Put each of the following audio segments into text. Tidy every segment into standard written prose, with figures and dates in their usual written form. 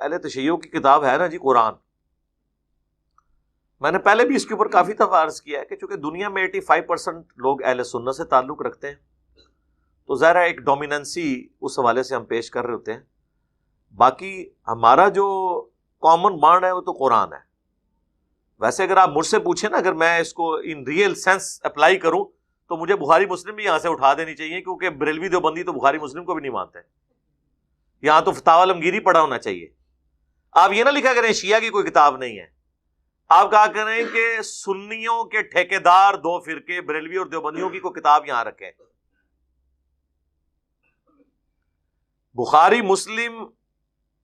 اہل تشیع کی کتاب ہے نا جی قرآن. میں نے پہلے بھی اس کے اوپر کافی دفعہ عرض کیا ہے کہ چونکہ دنیا میں 85% لوگ اہل سنت سے تعلق رکھتے ہیں تو ظاہر ہے ایک ڈومیننسی اس حوالے سے ہم پیش کر رہے ہوتے ہیں. باقی ہمارا جو کامن بانڈ ہے وہ تو قرآن ہے. ویسے اگر آپ مجھ سے پوچھیں نا، اگر میں اس کو ان ریئل سینس اپلائی کروں تو مجھے بخاری مسلم بھی یہاں سے اٹھا دینی چاہیے، کیونکہ بریلوی دیوبندی تو بخاری مسلم کو بھی نہیں مانتے. یہاں تو فتاوی عالمگیری پڑھا ہونا چاہیے. آپ یہ نہ لکھا کریں شیعہ کی کوئی کتاب نہیں ہے، آپ کہا کریں کہ سنیوں کے ٹھیکیدار 2 فرقے بریلوی اور دیوبندیوں کی کوئی کتاب یہاں رکھیں. بخاری مسلم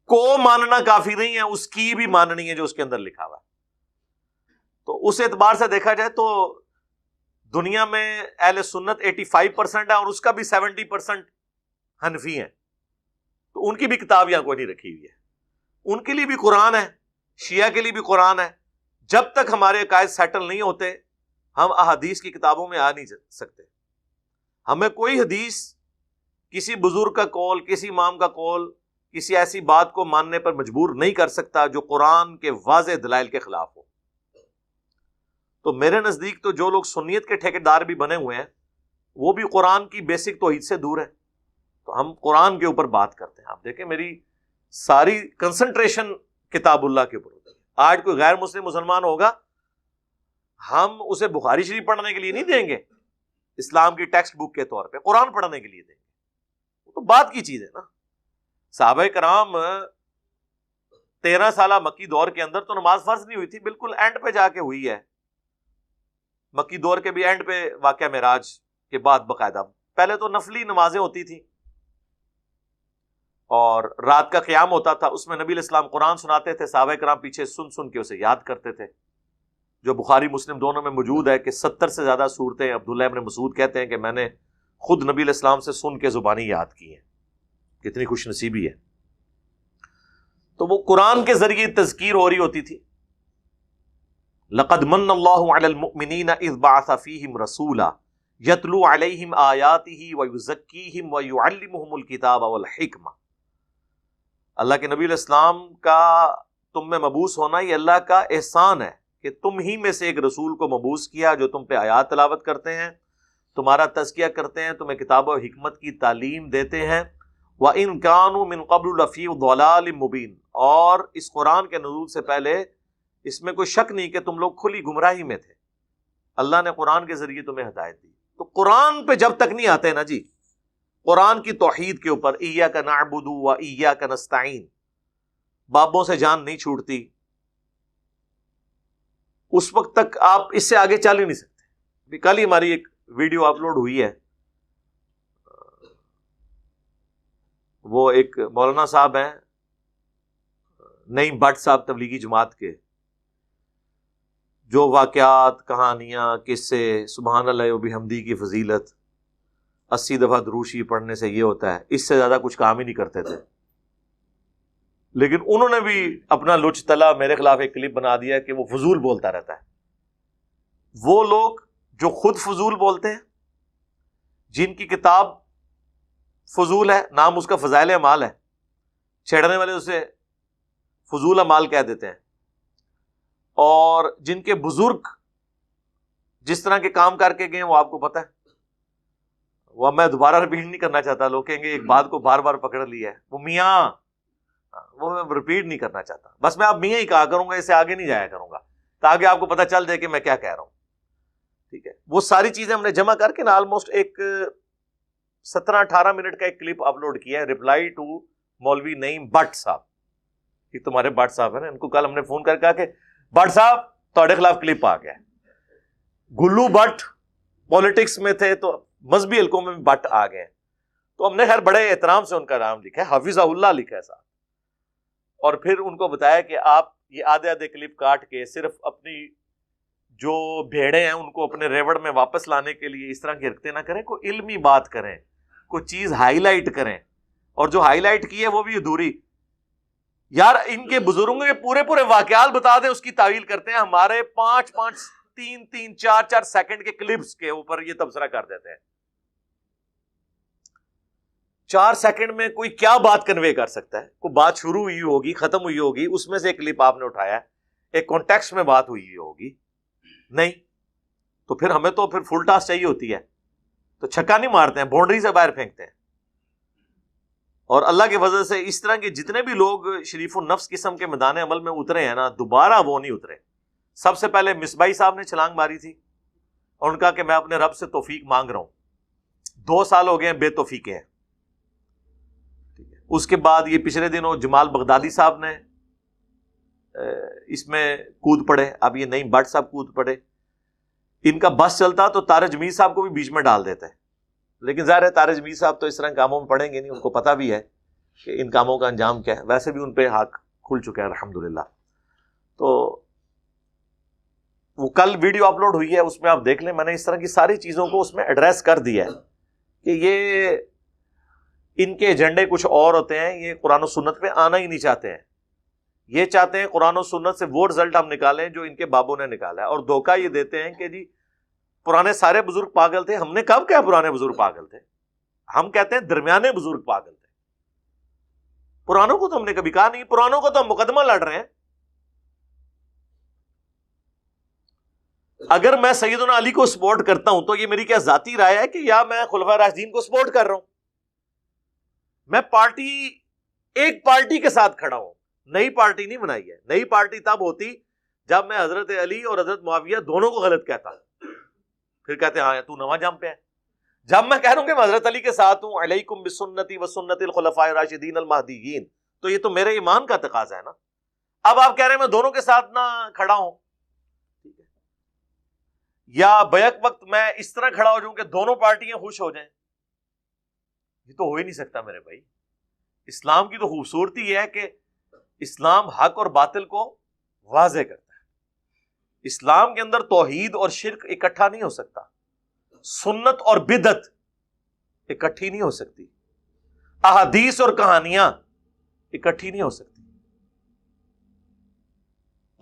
کو ماننا کافی نہیں ہے، اس کی بھی ماننی ہے جو اس کے اندر لکھا ہوا ہے. تو اس اعتبار سے دیکھا جائے تو دنیا میں اہل سنت 85% ہے اور اس کا بھی 70% حنفی ہیں. تو ان کی بھی کتاب یہاں کوئی نہیں رکھی ہوئی ہے. ان کے لیے بھی قرآن ہے، شیعہ کے لیے بھی قرآن ہے. جب تک ہمارے عقائد سیٹل نہیں ہوتے ہم احادیث کی کتابوں میں آ نہیں سکتے. ہمیں کوئی حدیث، کسی بزرگ کا قول، کسی امام کا قول، کسی ایسی بات کو ماننے پر مجبور نہیں کر سکتا جو قرآن کے واضح دلائل کے خلاف ہو. تو میرے نزدیک تو جو لوگ سنیت کے ٹھیکیدار بھی بنے ہوئے ہیں وہ بھی قرآن کی بیسک توحید سے دور ہیں. تو ہم قرآن کے اوپر بات کرتے ہیں. آپ دیکھیں میری ساری کنسنٹریشن کتاب اللہ کے اوپر ہوتی ہے. آج کوئی غیر مسلم مسلمان ہوگا، ہم اسے بخاری شریف پڑھنے کے لیے نہیں دیں گے اسلام کی ٹیکسٹ بک کے طور پہ، قرآن پڑھنے کے لیے دیں گے. وہ تو بات کی چیز ہے نا. صحابہ کرام 13 سالہ مکی دور کے اندر تو نماز فرض نہیں ہوئی تھی، بالکل اینڈ پہ جا کے ہوئی ہے. مکی دور کے بھی اینڈ پہ واقعہ معراج کے بعد باقاعدہ. پہلے تو نفلی نمازیں ہوتی تھیں اور رات کا قیام ہوتا تھا، اس میں نبی علیہ السلام قرآن سناتے تھے، صحابہ کرام پیچھے سن سن کے اسے یاد کرتے تھے، جو بخاری مسلم دونوں میں موجود ہے کہ 70 سے زیادہ صورتیں عبداللہ ابن مسعود کہتے ہیں کہ میں نے خود نبی علیہ السلام سے سن کے زبانی یاد کی ہیں. کتنی خوش نصیبی ہے. تو وہ قرآن کے ذریعے تذکیر ہو رہی ہوتی تھی. لقد من اللہ علی المؤمنین اذ بعث فیہم رسولا یتلو علیہم آیاتہ ویزکیہم ویعلمہم الکتاب والحکمہ. اللہ کے نبی علیہ السلام کا تم میں مبعوث ہونا یہ اللہ کا احسان ہے کہ تم ہی میں سے ایک رسول کو مبعوث کیا جو تم پہ آیات تلاوت کرتے ہیں، تمہارا تزکیہ کرتے ہیں، تمہیں کتاب و حکمت کی تعلیم دیتے ہیں. وَإِن كَانُوا مِن قَبْلُ لَفِي ضَلَالٍ مُبِينٍ. اور اس قرآن کے نزول سے پہلے اس میں کوئی شک نہیں کہ تم لوگ کھلی گمراہی میں تھے. اللہ نے قرآن کے ذریعے تمہیں ہدایت دی. تو قرآن پہ جب تک نہیں آتے نا جی، قرآن کی توحید کے اوپر ایاک نعبد و ایاک نستعین، بابوں سے جان نہیں چھوٹتی، اس وقت تک آپ اس سے آگے چل ہی نہیں سکتے. کل ہی ہماری ایک ویڈیو اپلوڈ ہوئی ہے، وہ ایک مولانا صاحب ہیں نعیم بٹ صاحب تبلیغی جماعت کے، جو واقعات، کہانیاں، قصے، سبحان اللہ و بحمدی کی فضیلت، 80 دفعہ درود شریف پڑھنے سے یہ ہوتا ہے، اس سے زیادہ کچھ کام ہی نہیں کرتے تھے. لیکن انہوں نے بھی اپنا لچ تلا میرے خلاف ایک کلپ بنا دیا کہ وہ فضول بولتا رہتا ہے. وہ لوگ جو خود فضول بولتے ہیں، جن کی کتاب فضول ہے، نام اس کا فضائل اعمال ہے، چھیڑنے والے اسے فضول اعمال کہہ دیتے ہیں، اور جن کے بزرگ جس طرح کے کام کر کے گئے وہ آپ کو پتہ ہے. وہ میں دوبارہ رپیٹ نہیں کرنا چاہتا، لوگ کہیں گے ایک بات کو بار بار پکڑ لیا ہے، وہ میاں، وہ میں رپیٹ نہیں کرنا چاہتا. بس میں آپ میاں ہی کہا کروں گا، اس سے آگے نہیں جایا کروں گا تاکہ آپ کو پتہ چل جائے کہ میں کیا کہہ رہا ہوں. ٹھیک ہے، وہ ساری چیزیں ہم نے جمع کر کے نا آلموسٹ ایک 17-18 منٹ کا ایک کلپ اپلوڈ کیا ہے، ریپلائی ٹو مولوی نعیم بٹ صاحب. یہ تمہارے بٹ صاحب ہیں نا، ان کو کل ہم نے فون کر کہا کہ بٹ صاحب تہاڈے خلاف کلپ آ گیا. گلو بٹ پولیٹکس میں تھے تو مذہبی حلقوں میں بٹ آ گئے، تو ہم نے خیر بڑے احترام سے ان کا نام لکھا ہے، حافظہ اللہ لکھا ہے صاحب. اور پھر ان کو بتایا کہ آپ یہ آدھے آدھے کلپ کاٹ کے صرف اپنی جو بھیڑیں ہیں ان کو اپنے ریوڑ میں واپس لانے کے لیے اس طرح کی حرکتیں نہ کریں، کوئی علمی بات کریں، کوئی چیز ہائی لائٹ کریں. اور جو ہائی لائٹ کی ہے وہ بھی ادھوری. یار ان کے بزرگوں کے پورے پورے واقعات بتا دیں، اس کی تعویل کرتے ہیں. ہمارے 5-5 3-3 4-4 سیکنڈ کے کلپس کے اوپر یہ تبصرہ کر دیتے ہیں. 4 سیکنڈ میں کوئی کیا بات کنوے کر سکتا ہے؟ کوئی بات شروع ہوئی ہوگی، ختم ہوئی ہوگی، اس میں سے ایک کلپ آپ نے اٹھایا ہے، ایک کانٹیکسٹ میں بات ہوئی ہوگی، نہیں تو پھر ہمیں تو پھر فل ٹاس چاہیے ہوتی ہے، تو چھکا نہیں مارتے ہیں، باؤنڈری سے باہر پھینکتے ہیں. اور اللہ کی وجہ سے اس طرح کے جتنے بھی لوگ شریف النفس قسم کے میدان عمل میں اترے ہیں نا، دوبارہ وہ نہیں اترے. سب سے پہلے مصباحی صاحب نے چھلانگ ماری تھی اور ان کا کہ میں اپنے رب سے توفیق مانگ رہا ہوں، 2 سال ہو گئے ہیں بے توفیقے ہیں. اس کے بعد یہ پچھلے دنوں جمال بغدادی صاحب نے اس میں کود پڑے، اب یہ نئی بٹ صاحب کود پڑے. ان کا بس چلتا تو طارق جمیل صاحب کو بھی بیچ میں ڈال دیتے، لیکن ظاہر ہے طارق جمیل صاحب تو اس طرح کاموں میں پڑیں گے نہیں، ان کو پتہ بھی ہے کہ ان کاموں کا انجام کیا ہے. ویسے بھی ان پہ ہاتھ کھل چکے ہیں الحمدللہ. تو وہ کل ویڈیو اپلوڈ ہوئی ہے، اس میں آپ دیکھ لیں، میں نے اس طرح کی ساری چیزوں کو اس میں ایڈریس کر دیا ہے کہ یہ ان کے ایجنڈے کچھ اور ہوتے ہیں، یہ قرآن و سنت پہ آنا ہی نہیں چاہتے ہیں. یہ چاہتے ہیں قرآن و سنت سے وہ رزلٹ ہم نکالیں جو ان کے بابوں نے نکالا ہے، اور دھوکہ یہ دیتے ہیں کہ جی پرانے سارے بزرگ پاگل تھے. ہم نے کب کہا پرانے بزرگ پاگل تھے؟ ہم کہتے ہیں درمیانے بزرگ پاگل تھے. پرانوں کو تو ہم نے کبھی کہا نہیں، پرانوں کو تو ہم مقدمہ لڑ رہے ہیں. اگر میں سیدنا علی کو سپورٹ کرتا ہوں تو یہ میری کیا ذاتی رائے ہے کہ یا میں خلفائے راشدین کو سپورٹ کر رہا ہوں؟ میں ایک پارٹی کے ساتھ کھڑا ہوں، نئی پارٹی نہیں بنائی ہے. نئی پارٹی تب ہوتی جب میں حضرت علی اور حضرت معاویہ دونوں کو غلط کہتا، پھر کہتے ہاں تو نواں جام پہ ہے. جب میں کہہ رہا ہوں کہ میں حضرت علی کے ساتھ ہوں، علیکم بسنتی وسنت الخلفاء الراشدین المہدیین، تو یہ تو میرے ایمان کا تقاضا ہے نا. اب آپ کہہ رہے ہیں میں دونوں کے ساتھ نہ کھڑا ہوں، یا بیک وقت میں اس طرح کھڑا ہو جاؤں کہ دونوں پارٹیاں خوش ہو جائیں، یہ تو ہو ہی نہیں سکتا میرے بھائی. اسلام کی تو خوبصورتی یہ ہے کہ اسلام حق اور باطل کو واضح کرتا ہے. اسلام کے اندر توحید اور شرک اکٹھا نہیں ہو سکتا، سنت اور بدعت اکٹھی نہیں ہو سکتی، احادیث اور کہانیاں اکٹھی نہیں ہو سکتی.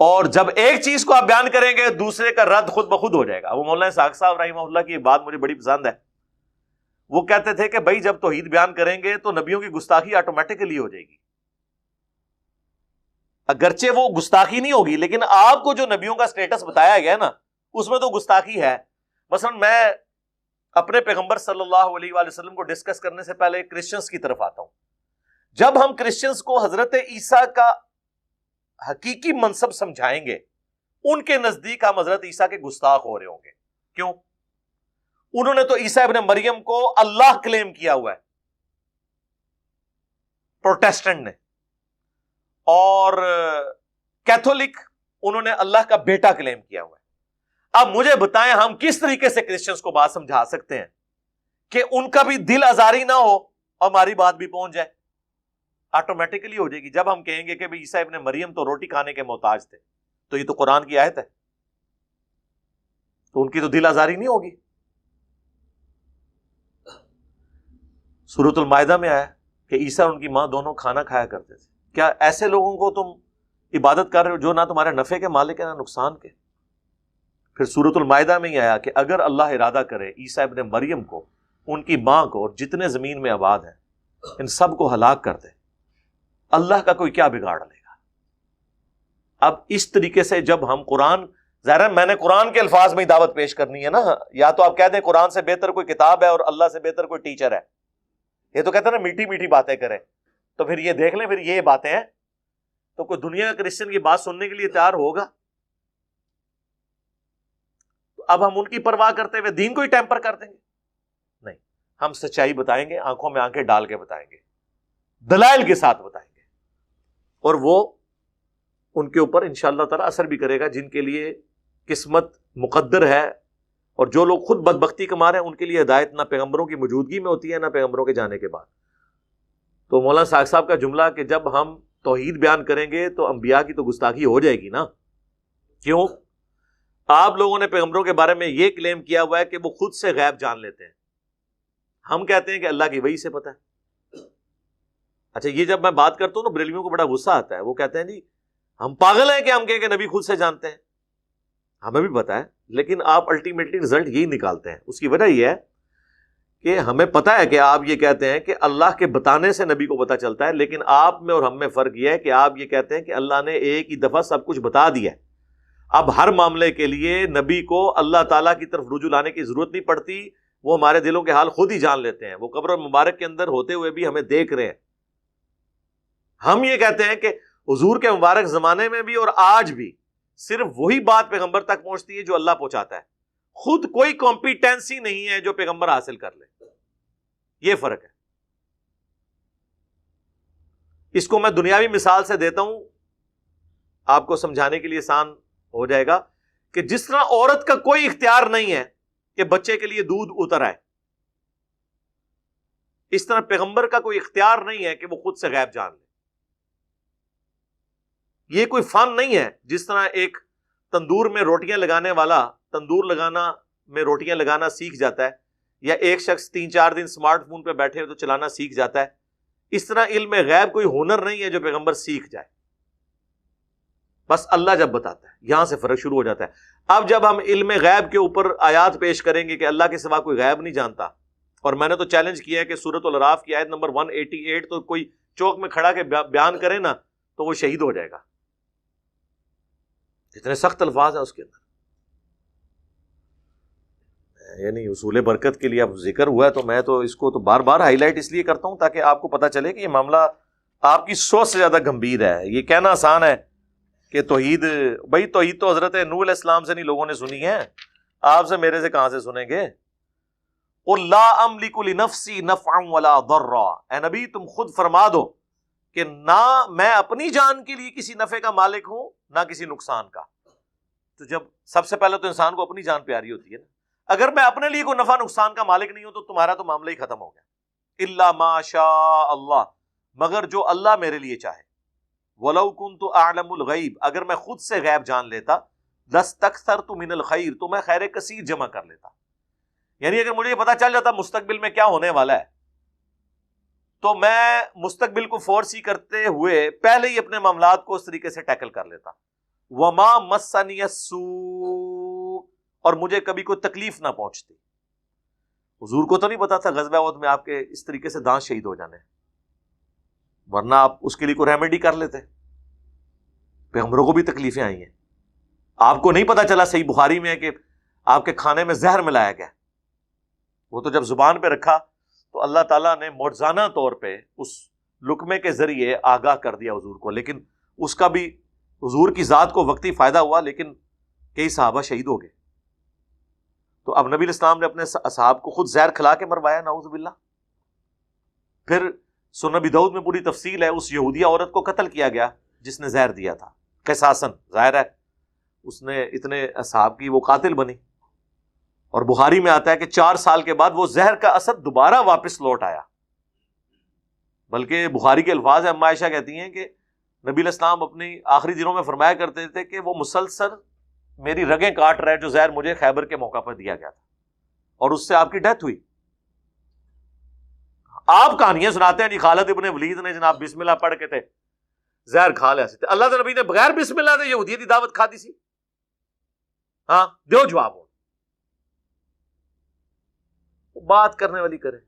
اور جب ایک چیز کو آپ بیان کریں گے دوسرے کا رد خود بخود ہو جائے گا. وہ مولانا اسحاق صاحب رحمہ اللہ کی بات مجھے بڑی پسند ہے. وہ کہتے تھے کہ بھائی جب توحید بیان کریں گے تو نبیوں کی گستاخی آٹومیٹکلی ہو جائے گی. اگرچہ وہ گستاخی نہیں ہوگی، لیکن آپ کو جو نبیوں کا سٹیٹس بتایا گیا نا اس میں تو گستاخی ہے. مثلا میں اپنے پیغمبر صلی اللہ علیہ وآلہ وسلم کو ڈسکس کرنے سے پہلے کرسچنز کی طرف آتا ہوں. جب ہم کرسچنز کو حضرت عیسیٰ کا حقیقی منصب سمجھائیں گے، ان کے نزدیک ہم حضرت عیسیٰ کے گستاخ ہو رہے ہوں گے. کیوں؟ انہوں نے تو عیسیٰ ابن مریم کو اللہ کلیم کیا ہوا ہے، پروٹیسٹنٹ نے، اور کیتھولک انہوں نے اللہ کا بیٹا کلیم کیا ہوا ہے. اب مجھے بتائیں ہم کس طریقے سے کرسچنز کو بات سمجھا سکتے ہیں کہ ان کا بھی دل آزاری نہ ہو اور ہماری بات بھی پہنچ جائے؟ آٹومیٹکلی ہو جائے گی. جب ہم کہیں گے کہ بھئی عیسیٰ ابن مریم تو روٹی کھانے کے محتاج تھے، تو یہ تو قرآن کی آیت ہے، تو ان کی تو دل آزاری نہیں ہوگی. سورۃ المائدہ میں آیا کہ عیسیٰ اور ان کی ماں دونوں کھانا کھایا کرتے تھے. کیا ایسے لوگوں کو تم عبادت کر رہے ہو جو نہ تمہارے نفع کے مالک ہیں نہ نقصان کے؟ پھر سورۃ المائدہ میں ہی آیا کہ اگر اللہ ارادہ کرے عیسیٰ ابن مریم کو، ان کی ماں کو، اور جتنے زمین میں آباد ہیں ان سب کو ہلاک کر دے، اللہ کا کوئی کیا بگاڑ لے گا؟ اب اس طریقے سے جب ہم قرآن، ظاہر ہے میں نے قرآن کے الفاظ میں ہی دعوت پیش کرنی ہے نا. یا تو آپ کہہ دیں قرآن سے بہتر کوئی کتاب ہے اور اللہ سے بہتر کوئی ٹیچر ہے. یہ تو کہتے ہیں نا میٹھی میٹھی باتیں کریں، تو پھر یہ دیکھ لیں، پھر یہ باتیں ہیں تو کوئی دنیا کا کرسچن کی بات سننے کے لیے تیار ہوگا؟ تو اب ہم ان کی پرواہ کرتے ہوئے دین کو ہی ٹیمپر کر دیں گے؟ نہیں، ہم سچائی بتائیں گے، آنکھوں میں آنکھیں ڈال کے بتائیں گے، دلائل کے ساتھ بتائیں گے، اور وہ ان کے اوپر انشاءاللہ تعالی اثر بھی کرے گا جن کے لیے قسمت مقدر ہے. اور جو لوگ خود بدبختی کما رہے ہیں ان کے لیے ہدایت نہ پیغمبروں کی موجودگی میں ہوتی ہے نہ پیغمبروں کے جانے کے بعد. تو مولانا ساق صاحب کا جملہ کہ جب ہم توحید بیان کریں گے تو انبیاء کی تو گستاخی ہو جائے گی نا. کیوں؟ آپ لوگوں نے پیغمبروں کے بارے میں یہ کلیم کیا ہوا ہے کہ وہ خود سے غیب جان لیتے ہیں. ہم کہتے ہیں کہ اللہ کی وحی سے پتہ ہے. اچھا، یہ جب میں بات کرتا ہوں تو بریلویوں کو بڑا غصہ آتا ہے. وہ کہتے ہیں جی ہم پاگل ہیں کہ ہم کہیں کہ نبی خود سے جانتے ہیں. ہمیں بھی پتہ ہے، لیکن آپ الٹیمیٹلی رزلٹ یہی نکالتے ہیں. اس کی وجہ یہ ہے کہ ہمیں پتہ ہے کہ آپ یہ کہتے ہیں کہ اللہ کے بتانے سے نبی کو پتہ چلتا ہے، لیکن آپ میں اور ہم میں فرق یہ ہے کہ آپ یہ کہتے ہیں کہ اللہ نے ایک ہی دفعہ سب کچھ بتا دیا ہے، اب ہر معاملے کے لیے نبی کو اللہ تعالیٰ کی طرف رجوع لانے کی ضرورت نہیں پڑتی، وہ ہمارے دلوں کے حال خود ہی جان لیتے ہیں، وہ قبر مبارک کے اندر ہوتے ہوئے بھی ہمیں دیکھ رہے ہیں۔ ہم یہ کہتے ہیں کہ حضور کے مبارک زمانے میں بھی اور آج بھی صرف وہی بات پیغمبر تک پہنچتی ہے جو اللہ پہنچاتا ہے، خود کوئی کمپیٹنسی نہیں ہے جو پیغمبر حاصل کر لے، یہ فرق ہے۔ اس کو میں دنیاوی مثال سے دیتا ہوں، آپ کو سمجھانے کے لیے آسان ہو جائے گا، کہ جس طرح عورت کا کوئی اختیار نہیں ہے کہ بچے کے لیے دودھ اتر آئے، اس طرح پیغمبر کا کوئی اختیار نہیں ہے کہ وہ خود سے غیب جان لے۔ یہ کوئی فن نہیں ہے، جس طرح ایک تندور میں روٹیاں لگانے والا تندور میں روٹیاں لگانا سیکھ جاتا ہے، یا ایک شخص 3-4 دن سمارٹ فون پہ بیٹھے ہو تو چلانا سیکھ جاتا ہے، اس طرح علم غیب کوئی ہنر نہیں ہے جو پیغمبر سیکھ جائے، بس اللہ جب بتاتا ہے، یہاں سے فرق شروع ہو جاتا ہے۔ اب جب ہم علم غیب کے اوپر آیات پیش کریں گے کہ اللہ کے سوا کوئی غیب نہیں جانتا، اور میں نے تو چیلنج کیا ہے کہ سورۃ الاعراف کی آیت نمبر 188 تو کوئی چوک میں کھڑا کے بیان کرے نا تو وہ شہید ہو جائے گا، اتنے سخت الفاظ ہیں اس کے اندر۔ یعنی اصول برکت کے لیے اب ذکر ہوا ہے تو میں تو اس کو تو بار بار ہائی لائٹ اس لیے کرتا ہوں تاکہ آپ کو پتہ چلے کہ یہ معاملہ آپ کی سوچ سے زیادہ گمبھیر ہے۔ یہ کہنا آسان ہے کہ توحید، بھائی توحید تو حضرت نوح علیہ السلام سے نہیں لوگوں نے سنی ہے، آپ سے میرے سے کہاں سے سنیں گے؟ قُل لَا أَمْلِكُ لِنَفْسِي نَفْعًا وَلَا ضَرًّا، اے نبی تم خود فرما دو کہ نہ میں اپنی جان کے لیے کسی نفع کا مالک ہوں نہ کسی نقصان کا۔ تو جب سب سے پہلے تو انسان کو اپنی جان پیاری ہوتی ہے نا، اگر میں اپنے لیے کوئی نفع نقصان کا مالک نہیں ہوں تو تمہارا تو معاملہ ہی ختم ہو گیا۔ الا ما شاء اللہ، مگر جو اللہ میرے لیے چاہے۔ وَلَوْ كُنْتُ أَعْلَمُ الْغَيْبَ، اگر میں خود سے غیب جان لیتا، لَاسْتَكْثَرْتُ مِنَ الْخَيْرِ، تو میں خیر کثیر جمع کر لیتا۔ یعنی اگر مجھے یہ پتا چل جاتا مستقبل میں کیا ہونے والا ہے تو میں مستقبل کو فورسی کرتے ہوئے پہلے ہی اپنے معاملات کو اس طریقے سے ٹیکل کر لیتا۔ وَمَا مَسَّنِيَ السُّوءُ، اور مجھے کبھی کوئی تکلیف نہ پہنچتی۔ حضور کو تو نہیں پتا تھا غزوہ احد میں آپ کے اس طریقے سے دانت شہید ہو جانے، ورنہ آپ اس کے لیے کوئی ریمیڈی کر لیتے۔ پیغمبروں کو بھی تکلیفیں آئی ہیں، آپ کو نہیں پتا چلا صحیح بخاری میں ہے کہ آپ کے کھانے میں زہر ملایا گیا، وہ تو جب زبان پہ رکھا تو اللہ تعالیٰ نے معجزانہ طور پہ اس لقمے کے ذریعے آگاہ کر دیا حضور کو، لیکن اس کا بھی حضور کی ذات کو وقتی فائدہ ہوا، لیکن کئی صحابہ شہید ہو گئے۔ تو اب نبی الاسلام نے اپنے اصحاب کو خود زہر کھلا کے مروایا، نعوذ باللہ۔ پھر سنن ابی داؤد میں پوری تفصیل ہے، اس یہودیہ عورت کو قتل کیا گیا جس نے زہر دیا تھا قصاصاً، ظاہر ہے اس نے اتنے اصحاب کی وہ قاتل بنی، اور بخاری میں آتا ہے کہ 4 سال کے بعد وہ زہر کا اثر دوبارہ واپس لوٹ آیا۔ بلکہ بخاری کے الفاظ ہیں، اما عائشہ کہتی ہیں کہ نبی علیہ السلام اپنی آخری دنوں میں فرمایا کرتے تھے کہ وہ مسلسل میری رگیں کاٹ رہے جو زہر مجھے خیبر کے موقع پر دیا گیا تھا، اور اس سے آپ کی ڈیتھ ہوئی۔ آپ کہانیاں سناتے ہیں جی خالد ابن ولید نے جناب بسم اللہ پڑھ کے تھے زہر کھا لیا سی، اللہ کے نبی نے بغیر بسم اللہ دے یہودیت کی دعوت کھا دی سی؟ ہاں دیو جواب، بات کرنے والی کرے۔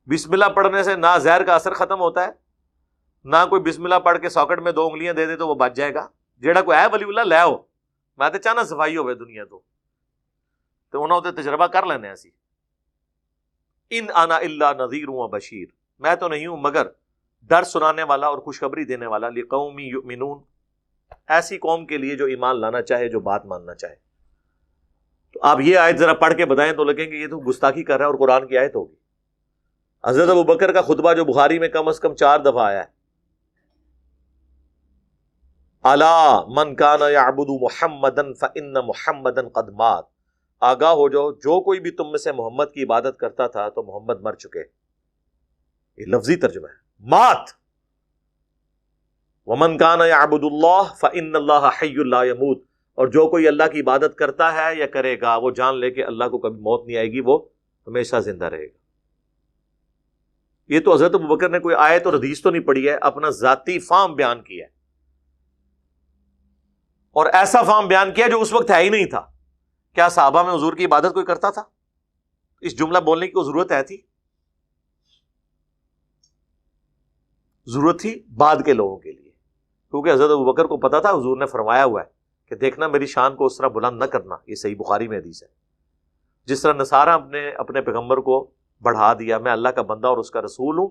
بسم اللہ پڑھنے سے نہ زہر کا اثر ختم ہوتا ہے، نہ کوئی بسم اللہ پڑھ کے ساکٹ میں 2 انگلیاں دے دے تو وہ بچ جائے گا۔ جیڑا کوئی ہے ولی اللہ لے آؤ، میں تو چاہنا صفائی ہوئے دنیا تو انہوں نے تجربہ کر لینے اسی۔ ان انا الا نذیر و بشیر، میں تو نہیں ہوں مگر ڈر سنانے والا اور خوشخبری دینے والا، لقوم یؤمنون، ایسی قوم کے لیے جو ایمان لانا چاہے، جو بات ماننا چاہے۔ تو آپ یہ آیت ذرا پڑھ کے بتائیں تو لگیں گے یہ تو گستاخی کر رہا ہے اور قرآن کی آیت ہوگی۔ حضرت ابوبکر کا خطبہ جو بخاری میں کم از کم 4 دفعہ آیا ہے، الا من کان یعبد محمدا فان محمدا قد مات، آگاہ ہو جاؤ جو کوئی بھی تم میں سے محمد کی عبادت کرتا تھا تو محمد مر چکے۔ یہ لفظی ترجمہ ہے، مات۔ ومن کان یعبد اللہ فان اللہ حی لا یموت، اور جو کوئی اللہ کی عبادت کرتا ہے یا کرے گا وہ جان لے کہ اللہ کو کبھی موت نہیں آئے گی، وہ ہمیشہ زندہ رہے گا۔ یہ تو حضرت ابوبکر نے کوئی آیت اور حدیث تو نہیں پڑھی ہے، اپنا ذاتی فہم بیان کیا ہے، اور ایسا فہم بیان کیا جو اس وقت ہے ہی نہیں تھا۔ کیا صحابہ میں حضور کی عبادت کوئی کرتا تھا؟ اس جملہ بولنے کی کوئی ضرورت ہے تھی؟ ضرورت تھی بعد کے لوگوں کے لیے، کیونکہ حضرت ابوبکر کو پتا تھا حضور نے فرمایا ہوا ہے کہ دیکھنا میری شان کو اس طرح بلند نہ کرنا. یہ صحیح بخاری میں حدیث ہے. جس طرح نصارہ اپنے پیغمبر کو بڑھا دیا، میں اللہ کا بندہ اور اس کا رسول ہوں،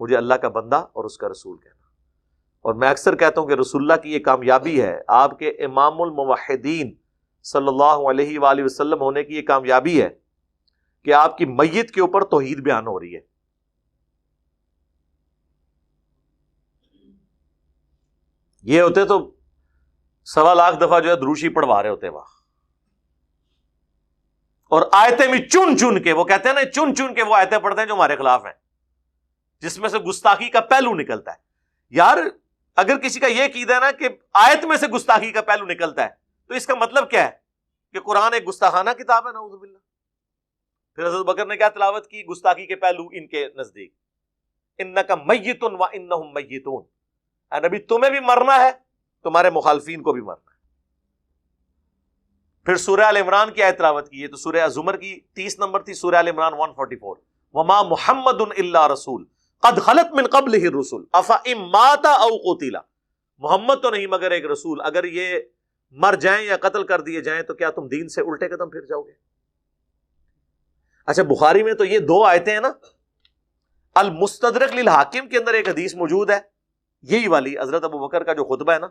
مجھے اللہ کا بندہ اور اس کا رسول کہنا. اور میں اکثر کہتا ہوں کہ رسول اللہ کی یہ کامیابی ہے، آپ کے امام الموحدین صلی اللہ علیہ وآلہ وسلم ہونے کی یہ کامیابی ہے کہ آپ کی میت کے اوپر توحید بیان ہو رہی ہے. یہ ہوتے تو 1.25 لاکھ دفعہ جو ہے دروشی پڑھوا رہے ہوتے وہاں، اور آیتیں بھی چن چن کے، وہ کہتے ہیں نا چن چن کے وہ آیتیں پڑھتے ہیں جو ہمارے خلاف ہیں، جس میں سے گستاخی کا پہلو نکلتا ہے. یار اگر کسی کا یہ عقیدہ ہے نا کہ آیت میں سے گستاخی کا پہلو نکلتا ہے تو اس کا مطلب کیا ہے کہ قرآن ایک گستاخانہ کتاب ہے، نعوذ باللہ. پھر حضرت بکر نے کیا تلاوت کی گستاخی کے پہلو ان کے نزدیک؟ انک میت وانہم میتون، اے نبی تمہیں بھی مرنا ہے، تمہارے مخالفین کو بھی مرنا ہے. پھر سورہ آل عمران کی آیت تلاوت کی، یہ تو سورہ الزمر کی 30 نمبر تھی، سورہ آل عمران 144، وما محمد الا رسول قد خلت من قبلہ الرسل افئن مات او قتل. محمد تو نہیں مگر ایک رسول، اگر یہ مر جائیں یا قتل کر دیے جائیں تو کیا تم دین سے الٹے قدم پھر جاؤ گے؟ اچھا بخاری میں تو یہ 2 آیتیں ہیں نا. المستدرک للحاکم کے اندر ایک حدیث موجود ہے، یہی والی حضرت ابوبکر کا جو خطبہ ہے نا،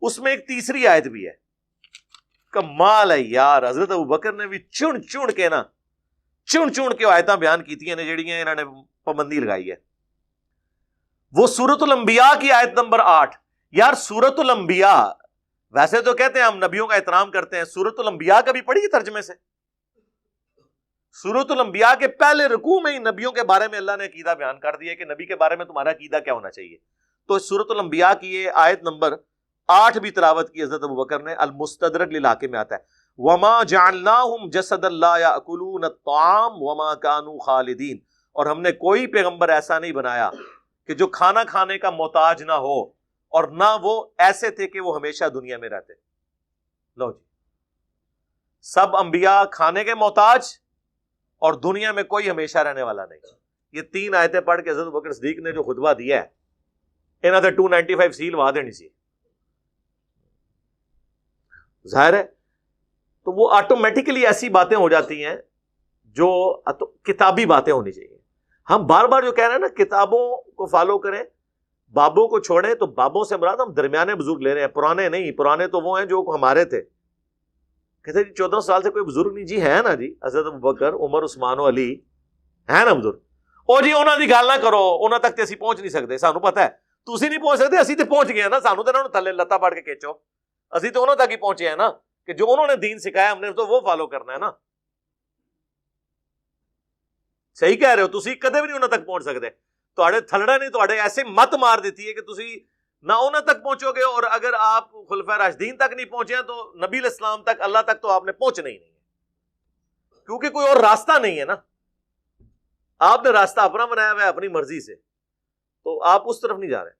اس میں ایک تیسری آیت بھی ہے. کمال ہے یار، حضرت ابوبکر نے بھی چن چن کے نا چن چن کے آیتاں بیان کی تھیں جہڑیاں انہوں نے پابندی لگائی ہے. وہ سورۃ الانبیاء کی آیت نمبر 8. یار سورۃ الانبیاء ویسے تو کہتے ہیں ہم نبیوں کا احترام کرتے ہیں، سورۃ الانبیاء کا بھی پڑھیے ترجمے سے. سورۃ الانبیاء کے پہلے رکوع میں ہی نبیوں کے بارے میں اللہ نے عقیدہ بیان کر دیا کہ نبی کے بارے میں تمہارا عقیدہ کیا ہونا چاہیے. تو سورۃ الانبیاء کی یہ آیت نمبر 8 بھی تلاوت کی حضرت ابوبکر نے. المستدرک للحاکم میں آتا ہے وما جعلناہم جسدا لا یاکلون الطعام وما کانوا خالدین، اور ہم نے کوئی پیغمبر ایسا نہیں بنایا کہ جو کھانا کھانے کا محتاج نہ ہو، اور نہ وہ ایسے تھے کہ وہ ہمیشہ دنیا میں رہتے. لو جی، سب انبیاء کھانے کے محتاج اور دنیا میں کوئی ہمیشہ رہنے والا نہیں. یہ 3 آیتیں پڑھ کے حضرت بکر صدیق نے جو خطبہ دیا ہے، انہوں نے 295 سیل وہاں دینی سی. ظاہر ہے تو وہ آٹومیٹیکلی ایسی باتیں ہو جاتی ہیں جو کتابی باتیں ہونی چاہیے. ہم بار بار جو کہہ رہے ہیں نا کتابوں کو فالو کریں، بابوں کو چھوڑیں، تو بابوں سے مراد ہم درمیانے بزرگ لے رہے ہیں، پرانے نہیں. پرانے تو وہ ہیں جو ہمارے تھے. کہتے جی 14 سال سے کوئی بزرگ نہیں. جی ہے نا جی، حضرت ابوبکر، عمر، عثمان و علی ہے نا بزرگ. او جی انہوں دی گل نہ کرو، انہوں تک تے اسی پہنچ نہیں سکتے. سانو پتہ ہے تسی نہیں پہنچ سکتے، اسی تے پہنچ گئے نا. سانو تے انہوں نے تھلے لتا پاڑ کے کھینچو، اسی تو انہوں تک ہی پہنچے ہیں نا، کہ جو انہوں نے دین سکھایا ہم نے تو وہ فالو کرنا ہے نا. صحیح کہہ رہے ہو، تسی کدے بھی نہیں انہوں تک پہنچ سکتے. تواڈے تھلڑا نہیں تواڈے ایسے مت مار دیتی ہے کہ تسی نہ انہوں تک پہنچو گے، اور اگر آپ خلفائے راشدین تک نہیں پہنچے ہیں تو نبی الاسلام تک، اللہ تک تو آپ نے پہنچنا ہی نہیں ہے، کیونکہ کوئی اور راستہ نہیں ہے نا. آپ نے راستہ اپنا بنایا ہوا ہے اپنی مرضی سے، تو آپ اس طرف نہیں جا رہے.